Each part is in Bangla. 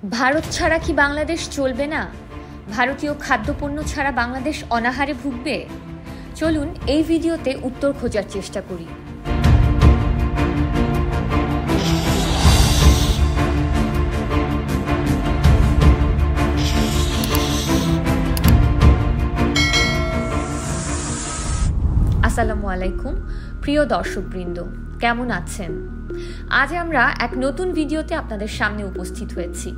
ভারত ছাড়া কি বাংলাদেশ চলবে না? ভারতীয় খাদ্যপণ্য ছাড়া বাংলাদেশ অনাহারে ভুগবে? চলুন এই ভিডিওতে উত্তর খোঁজার চেষ্টা করি। আসসালামু আলাইকুম প্রিয় দর্শকবৃন্দ, কেমন আছেন? আজ আমরা এক নতুন ভিডিওতে আপনাদের সামনে উপস্থিত হয়েছি।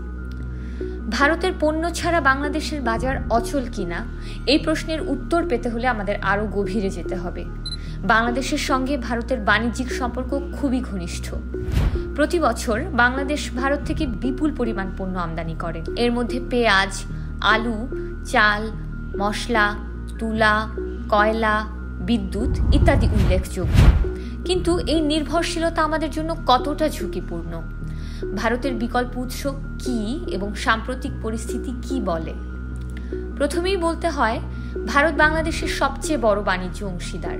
ভারতের পণ্য ছাড়া বাংলাদেশের বাজার অচল কিনা এই প্রশ্নের উত্তর পেতে হলে আমাদের আরও গভীরে যেতে হবে। বাংলাদেশের সঙ্গে ভারতের বাণিজ্যিক সম্পর্ক খুবই ঘনিষ্ঠ। প্রতি বছর বাংলাদেশ ভারত থেকে বিপুল পরিমাণ পণ্য আমদানি করে। এর মধ্যে পেঁয়াজ, আলু, চাল, মশলা, তুলা, কয়লা, বিদ্যুৎ ইত্যাদি উল্লেখযোগ্য। কিন্তু এই নির্ভরশীলতা আমাদের জন্য কতটা ঝুঁকিপূর্ণ? ভারতের বিকল্প উৎস কি এবং সাম্প্রতিক পরিস্থিতি কি বলে? প্রথমেই বলতে হয়, ভারত বাংলাদেশের সবচেয়ে বড় বাণিজ্য অংশীদার।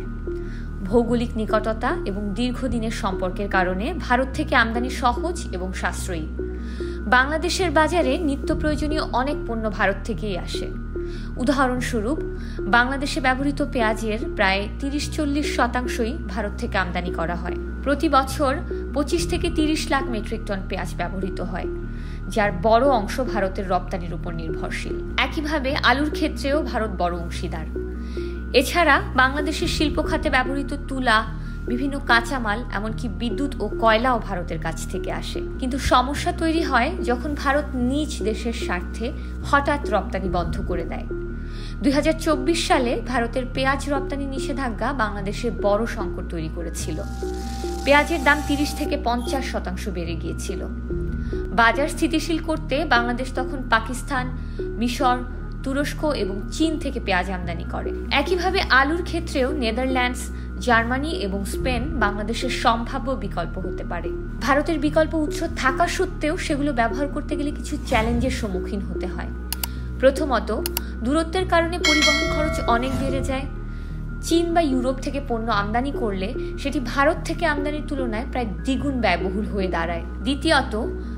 ভৌগোলিক নিকটতা এবং দীর্ঘদিনের সম্পর্কের কারণে ভারত থেকে আমদানি সহজ এবং সাশ্রয়ী। বাংলাদেশের বাজারে নিত্য প্রয়োজনীয় অনেক পণ্য ভারত থেকেই আসে। উদাহরণস্বরূপ, বাংলাদেশে ব্যবহৃত পেঁয়াজের প্রায় ৩০-৪০% ভারত থেকে আমদানি করা হয়। প্রতি বছর ২৫ থেকে ৩০ লাখ মেট্রিক টন পেঁয়াজ ব্যবহৃত হয়, যার বড় অংশ ভারতের রপ্তানির উপর নির্ভরশীল। একইভাবে আলুর ক্ষেত্রেও ভারত বড় অংশীদার। এছাড়া বাংলাদেশের শিল্প খাতে ব্যবহৃত তুলা, বিভিন্ন কাঁচামাল, এমনকি বিদ্যুৎ ও কয়লাও ভারতের কাছ থেকে আসে। কিন্তু সমস্যা তৈরি হয় যখন ভারত নিজ দেশের স্বার্থে হঠাৎ রপ্তানি বন্ধ করে দেয়। ২০২৪ সালে ভারতের পেঁয়াজ রপ্তানি নিষেধাজ্ঞা বাংলাদেশে বড় সংকট তৈরি করেছিল। পেঁয়াজের দাম ৩০ থেকে ৫০% বেড়ে গিয়েছিল। বাজার স্থিতিশীল করতে বাংলাদেশ তখন পাকিস্তান, মিশর, তুরস্ক এবং চীন থেকে পেঁয়াজ আমদানি করে। একইভাবে আলুর ক্ষেত্রেও নেদারল্যান্ডস, জার্মানি এবং স্পেন বাংলাদেশের সম্ভাব্য বিকল্প হতে পারে। ভারতের বিকল্প উৎস থাকা সত্ত্বেও সেগুলো ব্যবহার করতে গেলে কিছু চ্যালেঞ্জের সম্মুখীন হতে হয়। প্রথমত, দূরত্বের কারণে পরিবহন খরচ অনেক বেড়ে যায়। চীন বা ইউরোপ থেকে পণ্য আমদানি করলে সেটি ভারত থেকে আমদানির তুলনায় প্রায় দ্বিগুণ ব্যয়বহুল হয়ে দাঁড়ায়। দ্বিতীয়ত,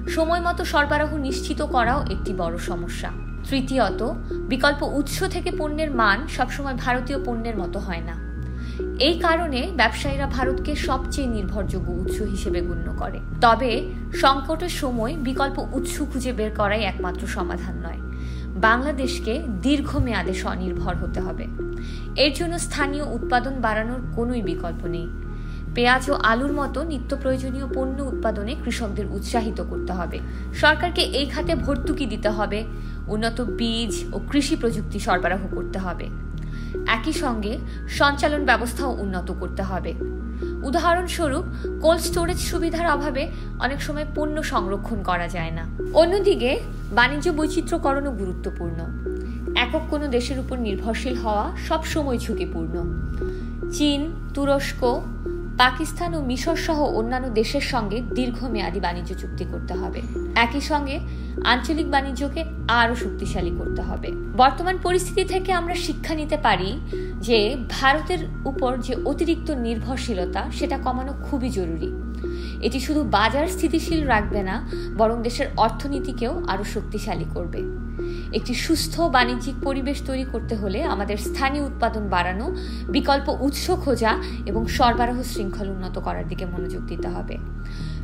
সময় মতো সরবরাহ নিশ্চিত করাও একটি বড় সমস্যা। তৃতীয়ত, বিকল্প উৎস থেকে পণ্যের মান সবসময় ভারতীয় পণ্যের মতো হয় না। এই কারণে ব্যবসায়ীরা ভারতকে সবচেয়ে নির্ভরযোগ্য উৎস হিসেবে গণ্য করে। তবে সংকটের সময় বিকল্প উৎস খুঁজে বের করাই একমাত্র সমাধান নয়। বাংলাদেশকে দীর্ঘমেয়াদে স্বনির্ভর হতে হবে। এর জন্য স্থানীয় উৎপাদন বাড়ানোর কোনোই বিকল্প নেই। পেঁয়াজ ও আলুর মতো নিত্য প্রয়োজনীয় পণ্য উৎপাদনে কৃষকদের উৎসাহিত করতে হবে। সরকারকে এই খাতে ভর্তুকি দিতে হবে। উন্নত বীজ ও কৃষি প্রযুক্তি সরবরাহ করতে হবে। একই সঙ্গে সঞ্চালন ব্যবস্থাও উন্নত করতে হবে। উদাহরণস্বরূপ, কোল্ড স্টোরেজ সুবিধার অভাবে অনেক সময় পণ্য সংরক্ষণ করা যায় না। অন্যদিকে বাণিজ্য বৈচিত্র্যকরণও গুরুত্বপূর্ণ। একক কোনো দেশের উপর নির্ভরশীল হওয়া সবসময় ঝুঁকিপূর্ণ। চীন, তুরস্ক, পাকিস্তান ও মিশর সহ অন্যান্য দেশের সঙ্গে দীর্ঘমেয়াদী বাণিজ্য চুক্তি করতে হবে। একই সঙ্গে আঞ্চলিক বাণিজ্যকে আরও শক্তিশালী করতে হবে। বর্তমান পরিস্থিতি থেকে আমরা শিক্ষা নিতে পারি যে ভারতের উপর যে অতিরিক্ত নির্ভরশীলতা সেটা কমানো খুবই জরুরি। এটি শুধু বাজার স্থিতিশীল রাখবে না, বরং দেশের অর্থনীতিকেও আরও শক্তিশালী করবে। একটি সুস্থ বাণিজ্যিক পরিবেশ তৈরি করতে হলে আমাদের স্থানীয় উৎপাদন বাড়ানো, বিকল্প উৎস খোঁজা এবং সরবরাহ শৃঙ্খল উন্নত করার দিকে মনোযোগ দিতে হবে।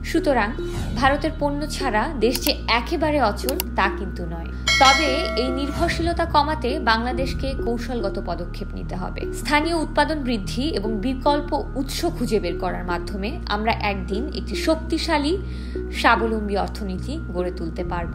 সুতরাং ভারতের পণ্য ছাড়া দেশ যে একেবারে অচল তা কিন্তু নয়। তবে এই নির্ভরশীলতা কমাতে বাংলাদেশকে কৌশলগত পদক্ষেপ নিতে হবে। স্থানীয় উৎপাদন বৃদ্ধি এবং বিকল্প উৎস খুঁজে বের করার মাধ্যমে আমরা একদিন একটি শক্তিশালী, স্বাবলম্বী অর্থনীতি গড়ে তুলতে পারব।